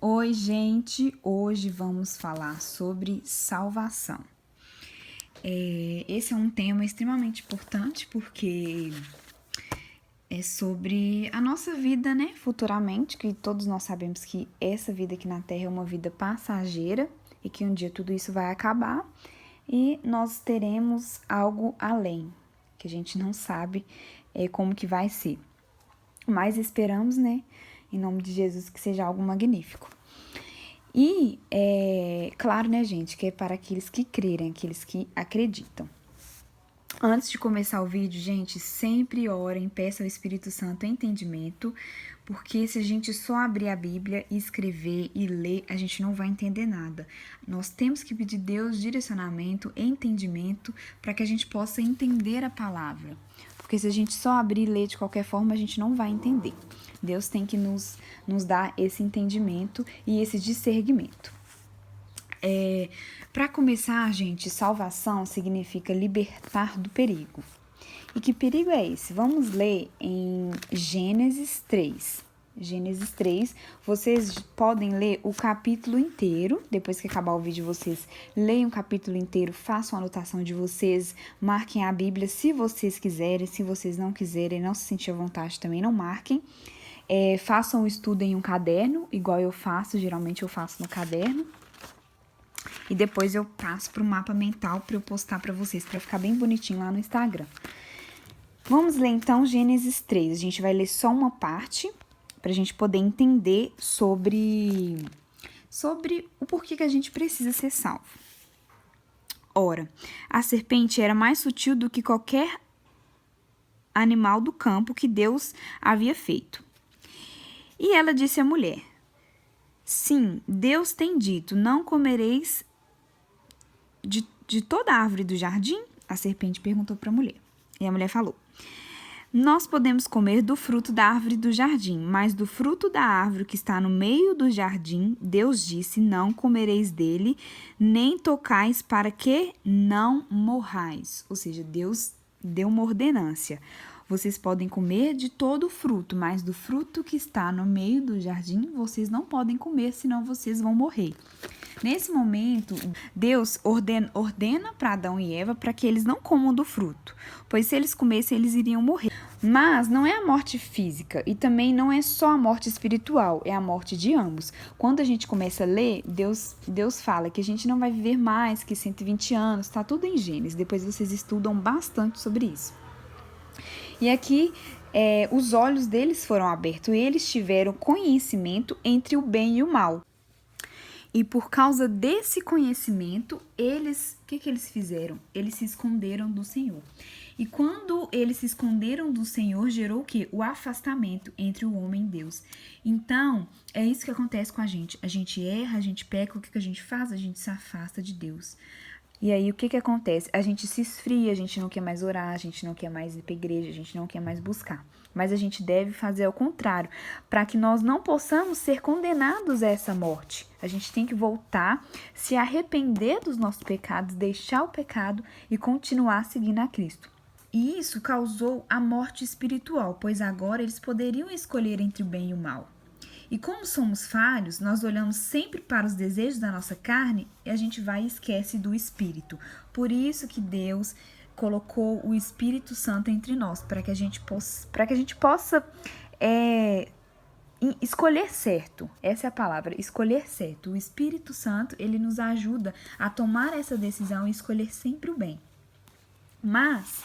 Oi, gente! Hoje vamos falar sobre salvação. Esse é um tema extremamente importante porque é sobre a nossa vida, né? Futuramente, que todos nós sabemos que essa vida aqui na Terra é uma vida passageira e que um dia tudo isso vai acabar e nós teremos algo além, que a gente não sabe como que vai ser. Mas esperamos, né? Em nome de Jesus, que seja algo magnífico. E, claro, né, gente, que é para aqueles que crerem, aqueles que acreditam. Antes de começar o vídeo, gente, sempre orem, peçam ao Espírito Santo entendimento, porque se a gente só abrir a Bíblia, escrever e ler, a gente não vai entender nada. Nós temos que pedir a Deus direcionamento, entendimento, para que a gente possa entender a palavra. Porque se a gente só abrir e ler de qualquer forma, a gente não vai entender. Deus tem que nos dar esse entendimento e esse discernimento. Para começar, gente, salvação significa libertar do perigo. E que perigo é esse? Vamos ler em Gênesis 3. Gênesis 3, vocês podem ler o capítulo inteiro. Depois que acabar o vídeo, vocês leiam o capítulo inteiro, façam a anotação de vocês, marquem a Bíblia se vocês quiserem. Se vocês não quiserem, não se sentir à vontade, também não marquem. Façam o estudo em um caderno, igual eu faço, geralmente eu faço no caderno. E depois eu passo para o mapa mental para eu postar para vocês, para ficar bem bonitinho lá no Instagram. Vamos ler então Gênesis 3. A gente vai ler só uma parte para a gente poder entender sobre o porquê que a gente precisa ser salvo. Ora, a serpente era mais sutil do que qualquer animal do campo que Deus havia feito. E ela disse à mulher: sim, Deus tem dito, não comereis de toda a árvore do jardim? A serpente perguntou para a mulher. E a mulher falou: nós podemos comer do fruto da árvore do jardim, mas do fruto da árvore que está no meio do jardim, Deus disse, não comereis dele, nem tocais para que não morrais. Ou seja, Deus deu uma ordenância. Vocês podem comer de todo o fruto, mas do fruto que está no meio do jardim, vocês não podem comer, senão vocês vão morrer. Nesse momento, Deus ordena para Adão e Eva para que eles não comam do fruto, pois se eles comessem, eles iriam morrer. Mas não é a morte física e também não é só a morte espiritual, é a morte de ambos. Quando a gente começa a ler, Deus fala que a gente não vai viver mais que 120 anos, tá tudo em Gênesis, depois vocês estudam bastante sobre isso. E aqui, os olhos deles foram abertos e eles tiveram conhecimento entre o bem e o mal. E por causa desse conhecimento, o que eles fizeram? Eles se esconderam do Senhor. E quando eles se esconderam do Senhor, gerou o quê? O afastamento entre o homem e Deus. Então, é isso que acontece com a gente. A gente erra, a gente peca, o que a gente faz? A gente se afasta de Deus. E aí, o que acontece? A gente se esfria, a gente não quer mais orar, a gente não quer mais ir para a igreja, a gente não quer mais buscar. Mas a gente deve fazer ao contrário, para que nós não possamos ser condenados a essa morte. A gente tem que voltar, se arrepender dos nossos pecados, deixar o pecado e continuar seguindo a Cristo. E isso causou a morte espiritual, pois agora eles poderiam escolher entre o bem e o mal. E como somos falhos, nós olhamos sempre para os desejos da nossa carne e a gente vai e esquece do Espírito. Por isso que Deus colocou o Espírito Santo entre nós, para que a gente possa escolher certo. Essa é a palavra, escolher certo. O Espírito Santo, ele nos ajuda a tomar essa decisão e escolher sempre o bem. Mas,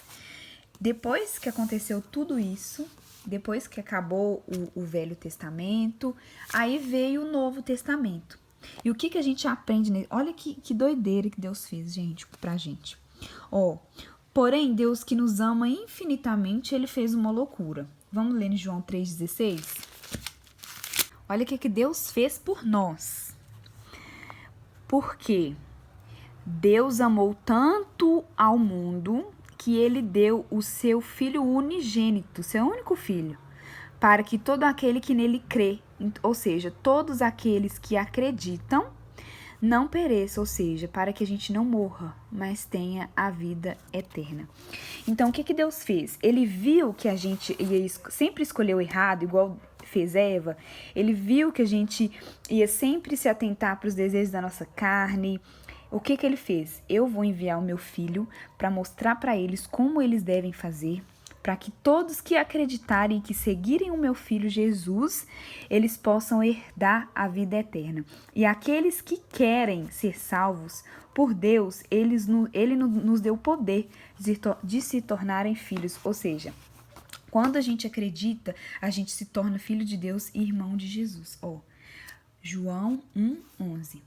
depois que aconteceu tudo isso, depois que acabou o Velho Testamento, aí veio o Novo Testamento. E o que a gente aprende nele? Olha que doideira que Deus fez, gente, pra gente. Porém, Deus que nos ama infinitamente, ele fez uma loucura. Vamos ler em João 3,16? Olha o que Deus fez por nós. Porque Deus amou tanto ao mundo que ele deu o seu Filho unigênito, seu único Filho, para que todo aquele que nele crê, ou seja, todos aqueles que acreditam, não pereça, ou seja, para que a gente não morra, mas tenha a vida eterna. Então, o que Deus fez? Ele viu que a gente sempre escolheu errado, igual fez Eva, ele viu que a gente ia sempre se atentar para os desejos da nossa carne. O que ele fez? Eu vou enviar o meu filho para mostrar para eles como eles devem fazer, para que todos que acreditarem e que seguirem o meu filho Jesus, eles possam herdar a vida eterna. E aqueles que querem ser salvos por Deus, ele nos deu o poder de se tornarem filhos. Ou seja, quando a gente acredita, a gente se torna filho de Deus e irmão de Jesus. João 1:11.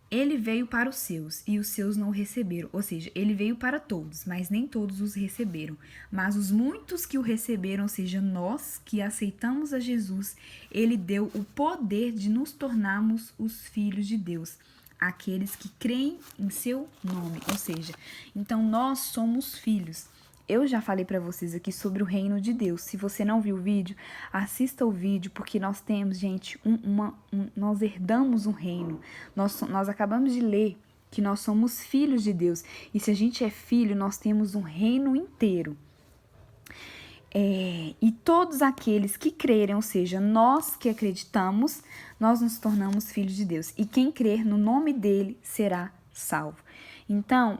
Ele veio para os seus, e os seus não o receberam. Ou seja, ele veio para todos, mas nem todos os receberam. Mas os muitos que o receberam, ou seja, nós que aceitamos a Jesus, ele deu o poder de nos tornarmos os filhos de Deus, aqueles que creem em seu nome. Ou seja, então nós somos filhos. Eu já falei para vocês aqui sobre o reino de Deus. Se você não viu o vídeo, assista o vídeo, porque nós temos, gente, nós herdamos um reino. Nós acabamos de ler que nós somos filhos de Deus. E se a gente é filho, nós temos um reino inteiro. E todos aqueles que crerem, ou seja, nós que acreditamos, nós nos tornamos filhos de Deus. E quem crer no nome dele será salvo. Então,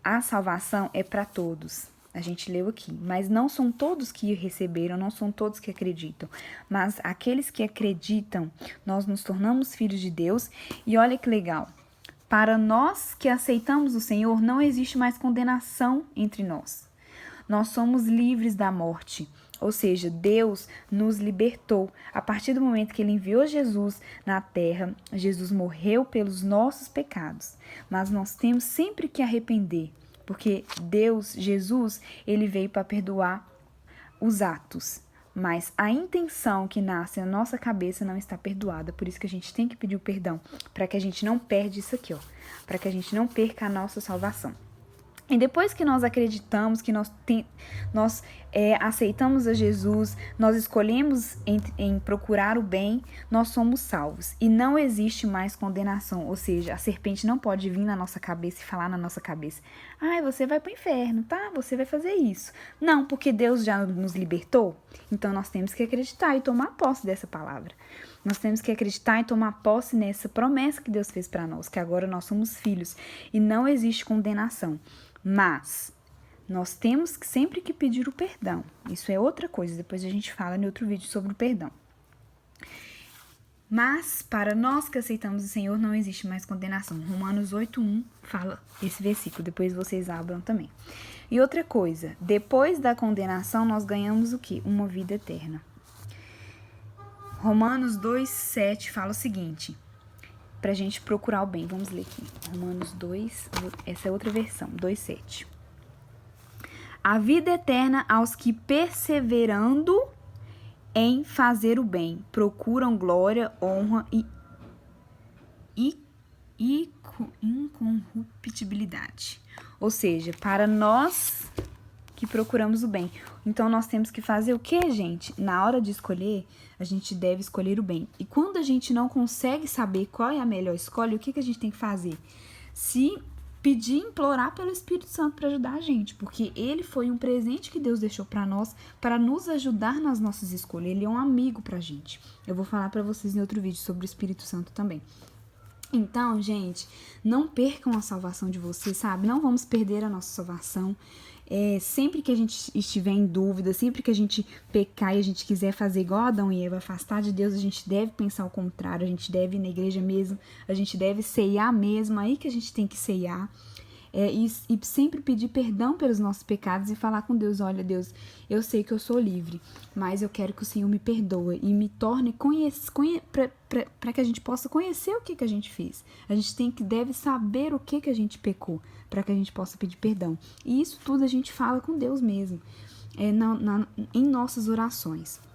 a salvação é para todos. A gente leu aqui, mas não são todos que receberam, não são todos que acreditam. Mas aqueles que acreditam, nós nos tornamos filhos de Deus. E olha que legal, para nós que aceitamos o Senhor, não existe mais condenação entre nós. Nós somos livres da morte. Ou seja, Deus nos libertou. A partir do momento que ele enviou Jesus na terra, Jesus morreu pelos nossos pecados. Mas nós temos sempre que arrepender. Porque Deus, Jesus, ele veio para perdoar os atos. Mas a intenção que nasce na nossa cabeça não está perdoada. Por isso que a gente tem que pedir o perdão. Para que a gente não perde isso aqui, para que a gente não perca a nossa salvação. E depois que nós acreditamos, que nós aceitamos a Jesus, nós escolhemos em procurar o bem, nós somos salvos. E não existe mais condenação. Ou seja, a serpente não pode vir na nossa cabeça e falar na nossa cabeça: ai, você vai para o inferno, tá? Você vai fazer isso. Não, porque Deus já nos libertou. Então nós temos que acreditar e tomar posse dessa palavra. Nós temos que acreditar e tomar posse nessa promessa que Deus fez para nós, que agora nós somos filhos. E não existe condenação. Mas nós temos sempre que pedir o perdão. Isso é outra coisa, depois a gente fala em outro vídeo sobre o perdão. Mas para nós que aceitamos o Senhor não existe mais condenação. Romanos 8:1 fala esse versículo, depois vocês abram também. E outra coisa, depois da condenação nós ganhamos o quê? Uma vida eterna. Romanos 2:7 fala o seguinte, pra gente procurar o bem. Vamos ler aqui. Romanos 2, essa é outra versão, 2:7. A vida eterna aos que, perseverando em fazer o bem, procuram glória, honra e incorruptibilidade. Ou seja, para nós que procuramos o bem. Então, nós temos que fazer o que, gente? Na hora de escolher, a gente deve escolher o bem. E quando a gente não consegue saber qual é a melhor escolha, o que a gente tem que fazer? Se pedir, implorar pelo Espírito Santo para ajudar a gente. Porque ele foi um presente que Deus deixou para nós, para nos ajudar nas nossas escolhas. Ele é um amigo pra gente. Eu vou falar para vocês em outro vídeo sobre o Espírito Santo também. Então, gente, não percam a salvação de vocês, sabe? Não vamos perder a nossa salvação. Sempre que a gente estiver em dúvida, sempre que a gente pecar e a gente quiser fazer igual Adão e Eva, afastar de Deus, a gente deve pensar o contrário, a gente deve ir na igreja mesmo, a gente deve ceiar mesmo, aí que a gente tem que ceiar. E sempre pedir perdão pelos nossos pecados e falar com Deus: olha, Deus, eu sei que eu sou livre, mas eu quero que o Senhor me perdoe e me torne para que a gente possa conhecer o que a gente fez. A gente deve saber o que a gente pecou, para que a gente possa pedir perdão. E isso tudo a gente fala com Deus mesmo, em nossas orações.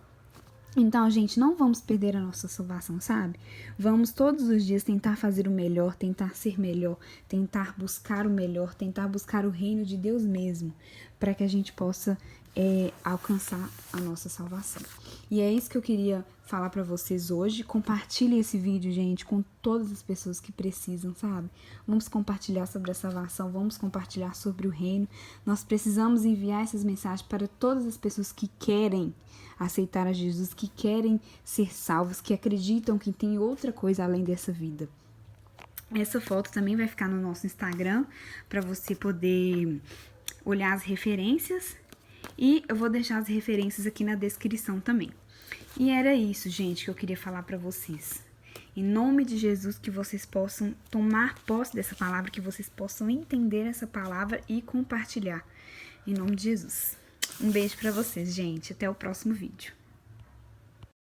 Então, gente, não vamos perder a nossa salvação, sabe? Vamos todos os dias tentar fazer o melhor, tentar ser melhor, tentar buscar o melhor, tentar buscar o reino de Deus mesmo, para que a gente possa alcançar a nossa salvação. E é isso que eu queria falar para vocês hoje. Compartilhe esse vídeo, gente, com todas as pessoas que precisam, sabe? Vamos compartilhar sobre a salvação, vamos compartilhar sobre o reino. Nós precisamos enviar essas mensagens para todas as pessoas que querem aceitar a Jesus, que querem ser salvos, que acreditam que tem outra coisa além dessa vida. Essa foto também vai ficar no nosso Instagram para você poder olhar as referências. E eu vou deixar as referências aqui na descrição também. E era isso, gente, que eu queria falar para vocês. Em nome de Jesus, que vocês possam tomar posse dessa palavra, que vocês possam entender essa palavra e compartilhar. Em nome de Jesus. Um beijo para vocês, gente. Até o próximo vídeo.